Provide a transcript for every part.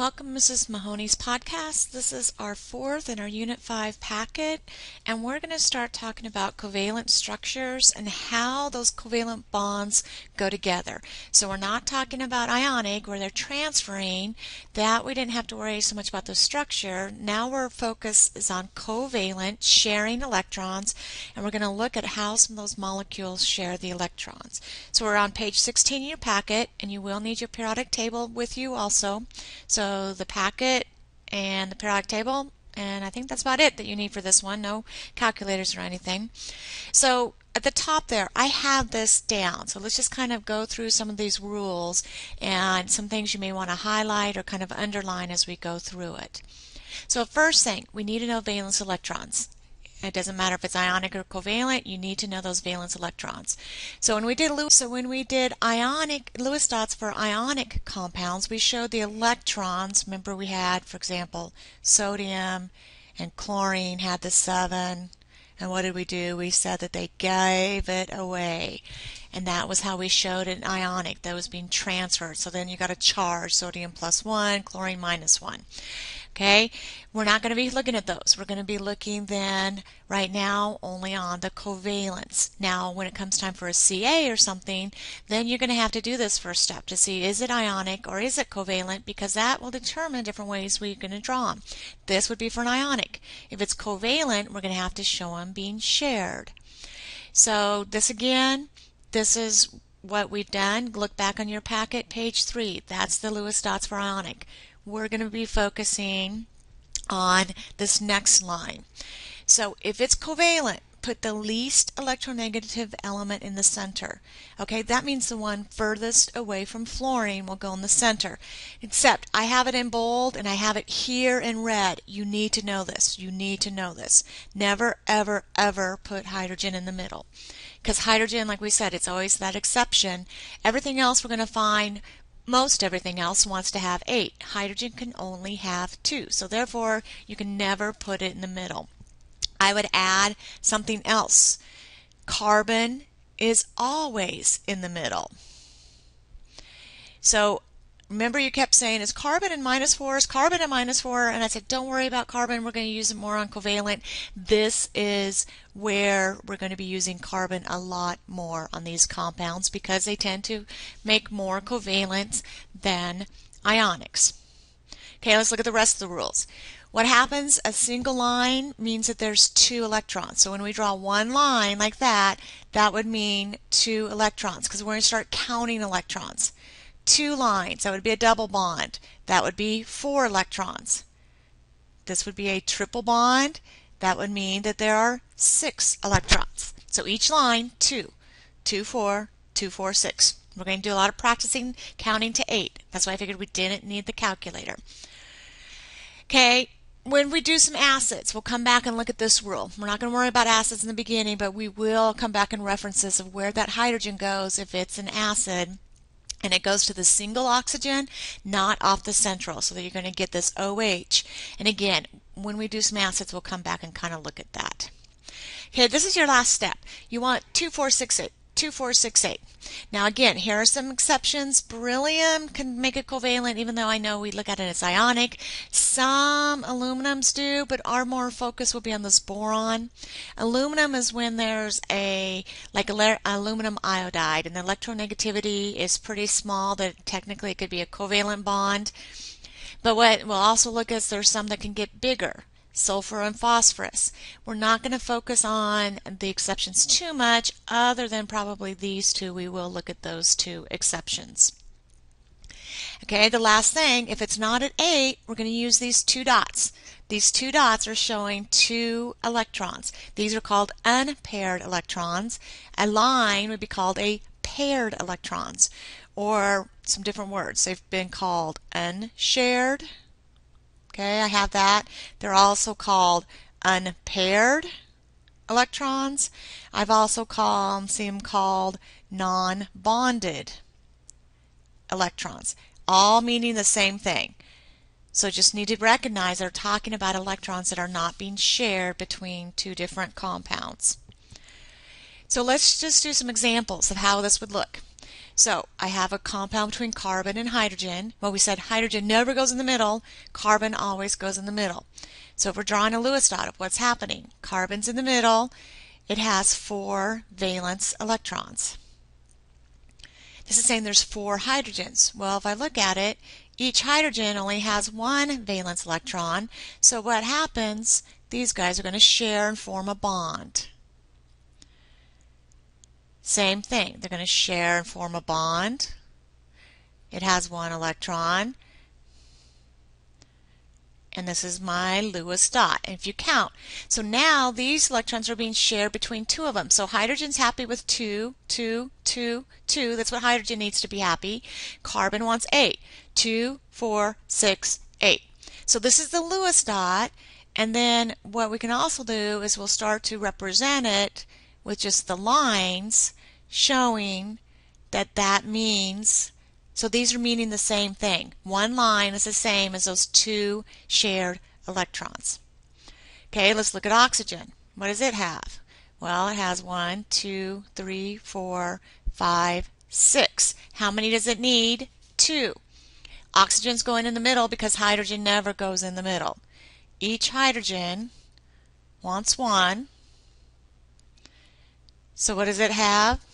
Welcome, Mrs. Mahoney's podcast. This is our fourth in our Unit 5 packet, and we're going to start talking about covalent structures and how those covalent bonds go together. So we're not talking about ionic, where they're transferring. That we didn't have to worry so much about the structure. Now our focus is on covalent, sharing electrons, and we're going to look at how some of those molecules share the electrons. So we're on page 16 in your packet, and you will need your periodic table with you also. So the packet and the periodic table, and I think that's about it that you need for this one. No calculators or anything. So at the top there, I have this down. So let's just kind of go through some of these rules and some things you may want to highlight or kind of underline as we go through it. So first thing, we need to know valence electrons. It doesn't matter if it's ionic or covalent, you need to know those valence electrons. So when we did ionic Lewis dots for ionic compounds, we showed the electrons. Remember we had, for example, sodium and chlorine had the 7. And what did we do? We said that they gave it away. And that was how we showed it in ionic. That was being transferred. So then you got a charge, sodium +1, chlorine -1. Okay, we're not going to be looking at those. We're going to be looking then right now only on the covalence. Now when it comes time for a Ca or something, then you're going to have to do this first step to see is it ionic or is it covalent, because that will determine different ways we're going to draw them. This would be for an ionic. If it's covalent, we're going to have to show them being shared. So this again, this is what we've done. Look back on your packet, page 3. That's the Lewis dots for ionic. We're going to be focusing on this next line. So if it's covalent, put the least electronegative element in the center. Okay, that means the one furthest away from fluorine will go in the center. Except I have it in bold and I have it here in red. You need to know this. You need to know this. Never, ever, ever put hydrogen in the middle. Because hydrogen, like we said, it's always that exception. Everything else we're going to find, most everything else wants to have 8. Hydrogen can only have 2. So therefore, you can never put it in the middle. I would add something else. Carbon is always in the middle. So remember you kept saying, is carbon in -4? Is carbon in -4? And I said, don't worry about carbon. We're going to use it more on covalent. This is where we're going to be using carbon a lot more on these compounds because they tend to make more covalent than ionics. Okay, let's look at the rest of the rules. What happens? A single line means that there's 2 electrons. So when we draw one line like that, that would mean 2 electrons because we're going to start counting electrons. 2 lines, that would be a double bond. That would be 4 electrons. This would be a triple bond. That would mean that there are 6 electrons. So each line, 2. 2, 4, 2, 4, 6. We're going to do a lot of practicing counting to 8. That's why I figured we didn't need the calculator. Okay, when we do some acids, we'll come back and look at this rule. We're not going to worry about acids in the beginning, but we will come back in references of where that hydrogen goes if it's an acid. And it goes to the single oxygen, not off the central, so that you're going to get this OH. And again, when we do some acids, we'll come back and kind of look at that. Okay, this is your last step. You want 2, 4, 6, 8. 2, 4, 6, 8. Now again, here are some exceptions. Beryllium can make it covalent, even though I know we look at it as ionic. Some aluminums do, but our more focus will be on this boron. Aluminum is when there's aluminum iodide, and the electronegativity is pretty small, that technically it could be a covalent bond. But what we'll also look at is there's some that can get bigger. Sulfur and phosphorus. We're not going to focus on the exceptions too much, other than probably these 2. We will look at those 2 exceptions. Okay, the last thing, if it's not at 8, we're going to use these 2 dots. These 2 dots are showing 2 electrons. These are called unpaired electrons. A line would be called a paired electrons, or some different words. They've been called unshared. Okay, I have that. They're also called unpaired electrons. I've also seen them called non-bonded electrons, all meaning the same thing. So just need to recognize they're talking about electrons that are not being shared between 2 different compounds. So let's just do some examples of how this would look. So I have a compound between carbon and hydrogen. Well, we said hydrogen never goes in the middle, carbon always goes in the middle. So if we're drawing a Lewis dot of what's happening, carbon's in the middle, it has 4 valence electrons. This is saying there's 4 hydrogens. Well, if I look at it, each hydrogen only has 1 valence electron. So what happens, these guys are going to share and form a bond. Same thing, they're going to share and form a bond. It has 1 electron. And this is my Lewis dot. And if you count, so now these electrons are being shared between 2 of them. So hydrogen's happy with 2, 2, 2, 2. That's what hydrogen needs to be happy. Carbon wants 8. 2, 4, 6, 8. So this is the Lewis dot. And then what we can also do is we'll start to represent it with just the lines showing that that means, so these are meaning the same thing. One line is the same as those 2 shared electrons. Okay, let's look at oxygen. What does it have? Well, it has 1, 2, 3, 4, 5, 6. How many does it need? 2. Oxygen's going in the middle because hydrogen never goes in the middle. Each hydrogen wants 1. So what does it have?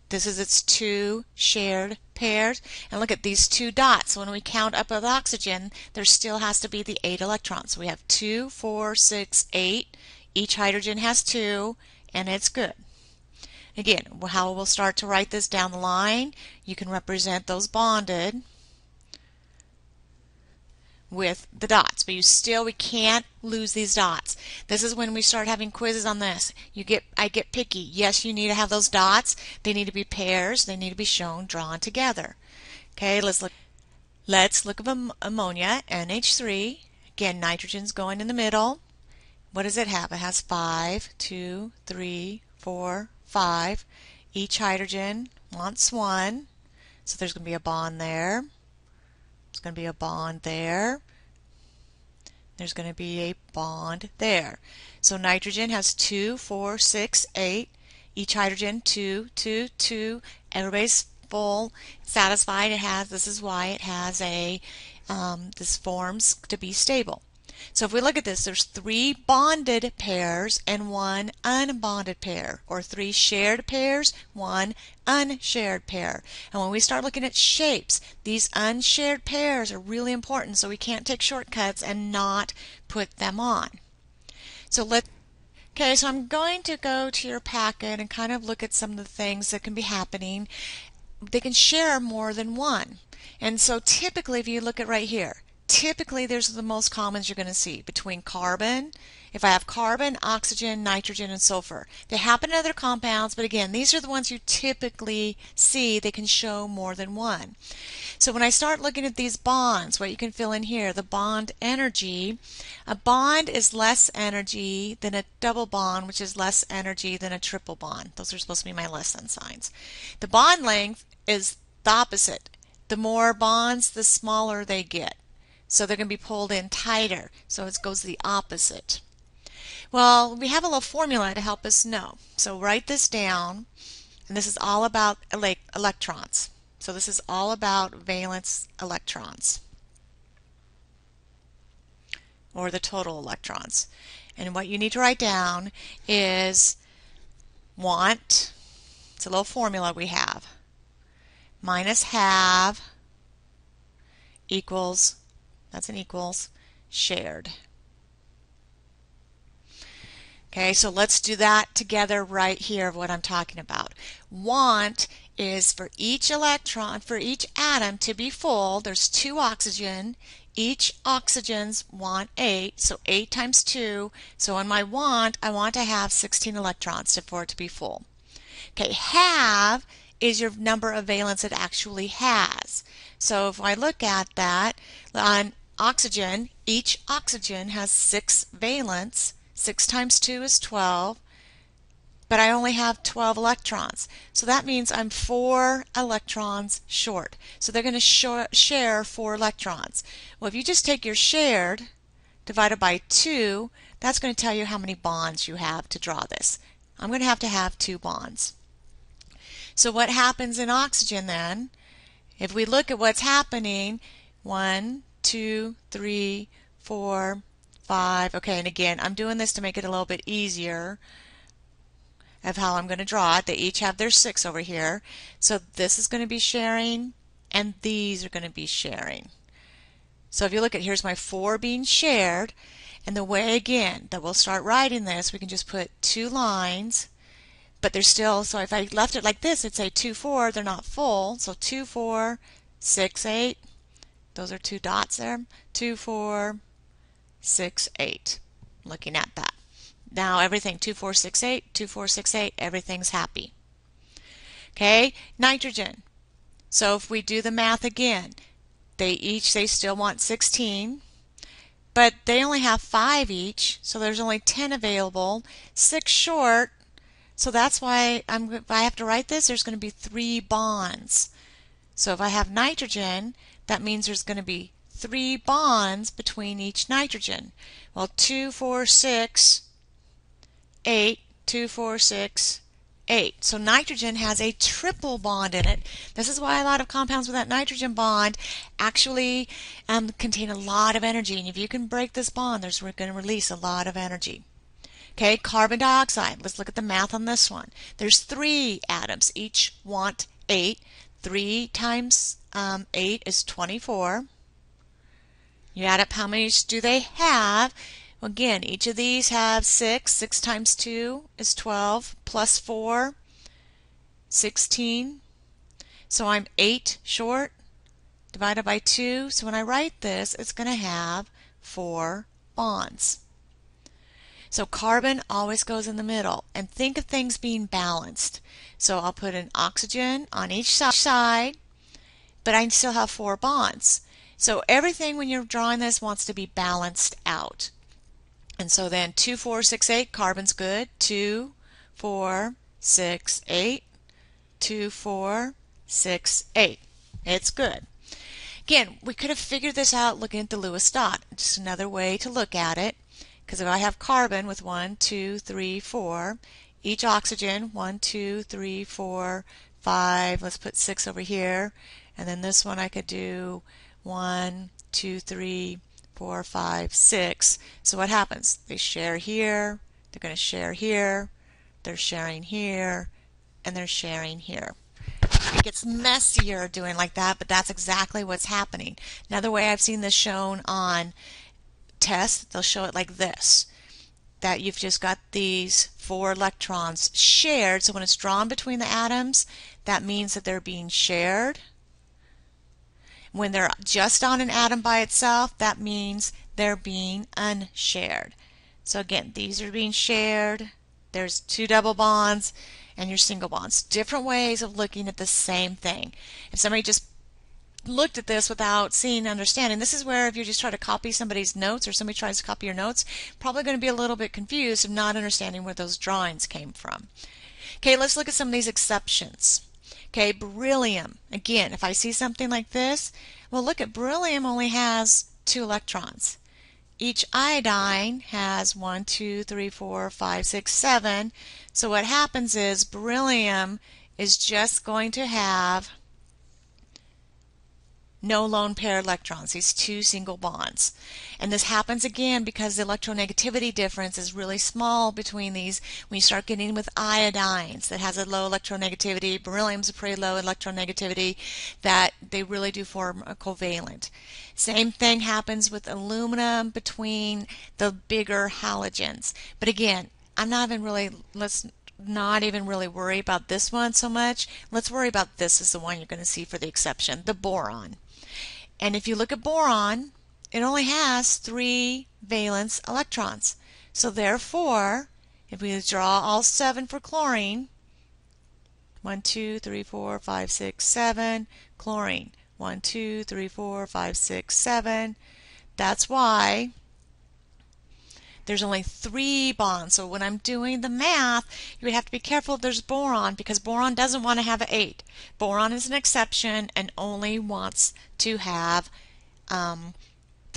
This is its 2 shared pairs. And look at these 2 dots. When we count up with oxygen, there still has to be the 8 electrons. So we have 2, 4, 6, 8. Each hydrogen has 2, and it's good. Again, how we'll start to write this down the line, you can represent those bonded with the dots, but we can't lose these dots. This is when we start having quizzes on this. I get picky. Yes, you need to have those dots. They need to be pairs. They need to be shown drawn together. Okay, let's look at ammonia, NH3. Again, nitrogen's going in the middle. What does it have? It has 5, 2, 3, 4, 5. Each hydrogen wants 1. So there's going to be a bond there. There's going to be a bond there. There's going to be a bond there. So nitrogen has 2, 4, 6, 8. Each hydrogen 2, 2, 2. Everybody's full, satisfied. This is why it has this forms to be stable. So if we look at this, there's 3 bonded pairs and 1 unbonded pair, or 3 shared pairs, 1 unshared pair. And when we start looking at shapes, these unshared pairs are really important, so we can't take shortcuts and not put them on. So I'm going to go to your packet and kind of look at some of the things that can be happening. They can share more than 1. And so typically, if you look at right here, typically there's the most commons you're going to see between carbon. If I have carbon, oxygen, nitrogen, and sulfur. They happen in other compounds, but again, these are the ones you typically see. They can show more than 1. So when I start looking at these bonds, what you can fill in here, the bond energy, a bond is less energy than a double bond, which is less energy than a triple bond. Those are supposed to be my lesson signs. The bond length is the opposite. The more bonds, the smaller they get. So they're going to be pulled in tighter. So it goes the opposite. Well, we have a little formula to help us know. So write this down. And this is all about electrons. So this is all about valence electrons, or the total electrons. And what you need to write down is want, it's a little formula we have, minus have equals, that's an equals, shared. Okay, so let's do that together right here of what I'm talking about. Want is for each electron, for each atom to be full, there's 2 oxygen. Each oxygens want 8, so 8 times 2. So in my want, I want to have 16 electrons for it to be full. Okay, have is your number of valence it actually has. So if I look at that, on oxygen, each oxygen has 6 valence. 6 times 2 is 12, but I only have 12 electrons. So that means I'm 4 electrons short. So they're going to share 4 electrons. Well, if you just take your shared divided by 2, that's going to tell you how many bonds you have to draw this. I'm going to have 2 bonds. So what happens in oxygen then? If we look at what's happening, 1, 2, 3, 4, 5. Okay, and again, I'm doing this to make it a little bit easier of how I'm going to draw it. They each have their 6 over here. So this is going to be sharing, and these are going to be sharing. So if you look at, here's my 4 being shared, and the way again that we'll start writing this, we can just put 2 lines, but they're still, so if I left it like this, it'd say 2, 4, they're not full, so 2, 4, 6, 8, those are 2 dots there, 2, 4, 6, 8, looking at that. Now everything 2, 4, 6, 8, 2, 4, 6, 8, everything's happy. Okay, nitrogen. So if we do the math again, they still want 16, but they only have 5 each, so there's only 10 available, 6 short, so that's why if I have to write this, there's going to be 3 bonds. So if I have nitrogen, that means there's going to be 3 bonds between each nitrogen. Well, 2, 4, 6, 8, 2, 4, 6, 8. So nitrogen has a triple bond in it. This is why a lot of compounds with that nitrogen bond actually contain a lot of energy. And if you can break this bond, we're going to release a lot of energy. Okay, carbon dioxide. Let's look at the math on this one. There's 3 atoms. Each want 8. 3 times 8 is 24. You add up how many do they have. Well, again, each of these have 6. 6 times 2 is 12, plus 4, 16. So I'm 8 short, divided by 2. So when I write this, it's going to have 4 bonds. So carbon always goes in the middle. And think of things being balanced. So I'll put an oxygen on each side, but I still have 4 bonds. So everything when you're drawing this wants to be balanced out. And so then 2, 4, 6, 8, carbon's good. 2, 4, 6, 8. 2, 4, 6, 8. It's good. Again, we could have figured this out looking at the Lewis dot. Just another way to look at it. Because if I have carbon with 1, 2, 3, 4, each oxygen, 1, 2, 3, 4, 5, let's put 6 over here. And then this one I could do 1, 2, 3, 4, 5, 6. So what happens? They share here, they're going to share here, they're sharing here, and they're sharing here. It gets messier doing like that, but that's exactly what's happening. Another way I've seen this shown on tests, they'll show it like this, that you've just got these 4 electrons shared. So when it's drawn between the atoms, that means that they're being shared. When they're just on an atom by itself, that means they're being unshared. So again, these are being shared. There's 2 double bonds and your single bonds. Different ways of looking at the same thing. If somebody just looked at this without seeing, understanding, this is where if you just try to copy somebody's notes or somebody tries to copy your notes, probably going to be a little bit confused of not understanding where those drawings came from. Okay, let's look at some of these exceptions. Okay, beryllium. Again, if I see something like this, well, look at beryllium only has 2 electrons. Each iodine has 1, 2, 3, 4, 5, 6, 7. So what happens is beryllium is just going to have no lone pair electrons, these 2 single bonds. And this happens again because the electronegativity difference is really small between these. When you start getting with iodines that has a low electronegativity, beryllium's a pretty low electronegativity, that they really do form a covalent. Same thing happens with aluminum between the bigger halogens. But again, let's not even really worry about this one so much. Let's worry about this as the one you're going to see for the exception, the boron. And if you look at boron, it only has 3 valence electrons. So therefore, if we draw all 7 for chlorine, 1, 2, 3, 4, 5, 6, 7, chlorine, 1, 2, 3, 4, 5, 6, 7. That's why there's only 3 bonds. So when I'm doing the math, you would have to be careful if there's boron, because boron doesn't want to have 8. Boron is an exception and only wants to have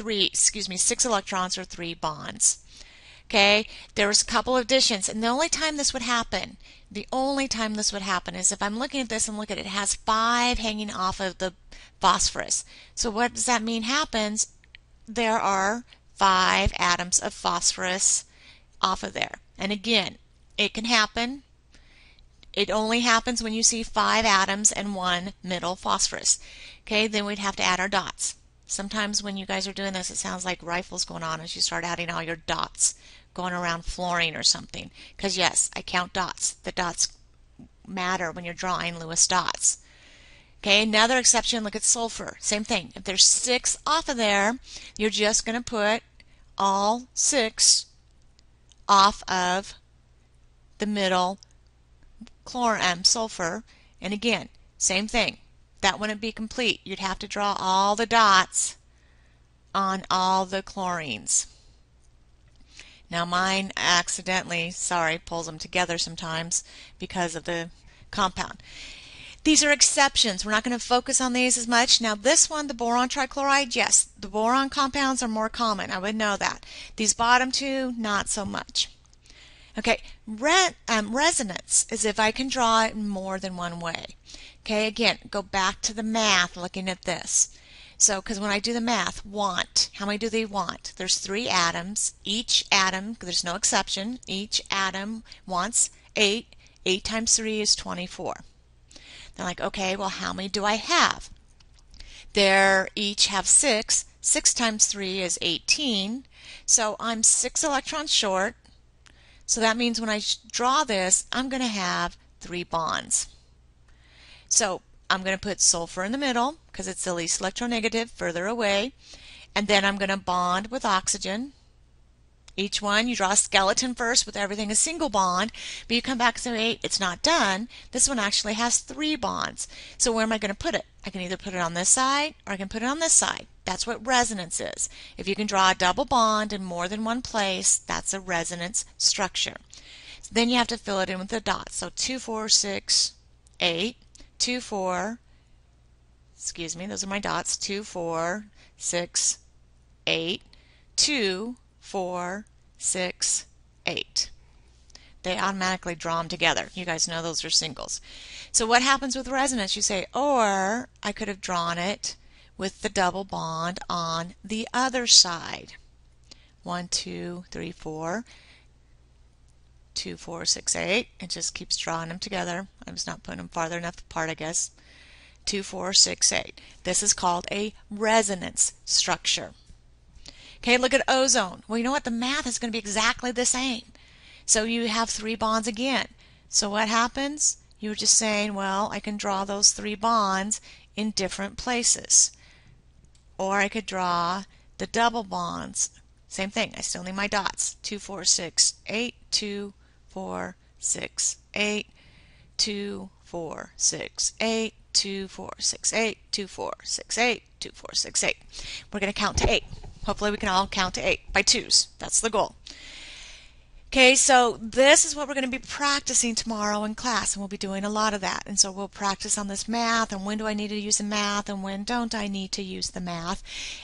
6 electrons or 3 bonds. Okay, there was a couple of additions, and the only time this would happen, is if I'm looking at this and look at it, it has 5 hanging off of the phosphorus. So what does that mean happens? There are 5 atoms of phosphorus off of there. And again, it can happen. It only happens when you see 5 atoms and 1 middle phosphorus. Okay, then we'd have to add our dots. Sometimes when you guys are doing this, it sounds like rifles going on as you start adding all your dots going around fluorine or something. Because yes, I count dots. The dots matter when you're drawing Lewis dots. Okay, another exception, look at sulfur. Same thing. If there's 6 off of there, you're just going to put all 6 off of the middle sulfur. And again, same thing. That wouldn't be complete. You'd have to draw all the dots on all the chlorines. Now mine accidentally, pulls them together sometimes because of the compound. These are exceptions. We're not going to focus on these as much. Now this one, the boron trichloride, yes, the boron compounds are more common. I would know that. These bottom 2, not so much. Okay, resonance is if I can draw it in more than one way. Okay, again, go back to the math looking at this. So, because when I do the math, how many do they want? There's 3 atoms. Each atom, there's no exception, each atom wants 8. 8 times 3 is 24. They're like, okay, well, how many do I have? They each have 6. 6 times 3 is 18. So I'm 6 electrons short. So that means when I draw this, I'm going to have 3 bonds. So I'm going to put sulfur in the middle because it's the least electronegative, further away. And then I'm going to bond with oxygen. Each one, you draw a skeleton first with everything a single bond, but you come back and say, hey, it's not done. This one actually has 3 bonds. So where am I going to put it? I can either put it on this side or I can put it on this side. That's what resonance is. If you can draw a double bond in more than one place, that's a resonance structure. So then you have to fill it in with the dots. So 2, 4, 6, 8. 2, 4, excuse me, those are my dots. 2, 4, 6, 8, 2, 4, 6, 8. They automatically draw them together. You guys know those are singles. So what happens with resonance? You say, or I could have drawn it with the double bond on the other side. 1, 2, 3, 4. 2, 4, 6, 8. It just keeps drawing them together. I'm just not putting them farther enough apart, I guess. 2, 4, 6, 8. This is called a resonance structure. Okay, look at ozone. Well, you know what? The math is going to be exactly the same. So you have 3 bonds again. So what happens? You're just saying, well, I can draw those 3 bonds in different places. Or I could draw the double bonds. Same thing. I still need my dots. 2, 4, 6, 8, 2, 4, 6, 8, 2, 4, 6, 8, 2, 4, 6, 8, 2, 4, 6, 8, 2, 4, 6, 8. We're going to count to 8. Hopefully we can all count to 8 by 2s. That's the goal. Okay, so this is what we're going to be practicing tomorrow in class, and we'll be doing a lot of that. And so we'll practice on this math, and when do I need to use the math, and when don't I need to use the math.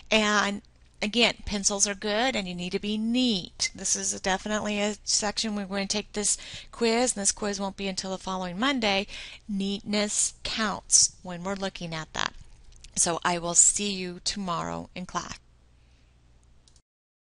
And again, pencils are good, and you need to be neat. This is definitely a section we're going to take this quiz, and this quiz won't be until the following Monday. Neatness counts when we're looking at that. So I will see you tomorrow in class.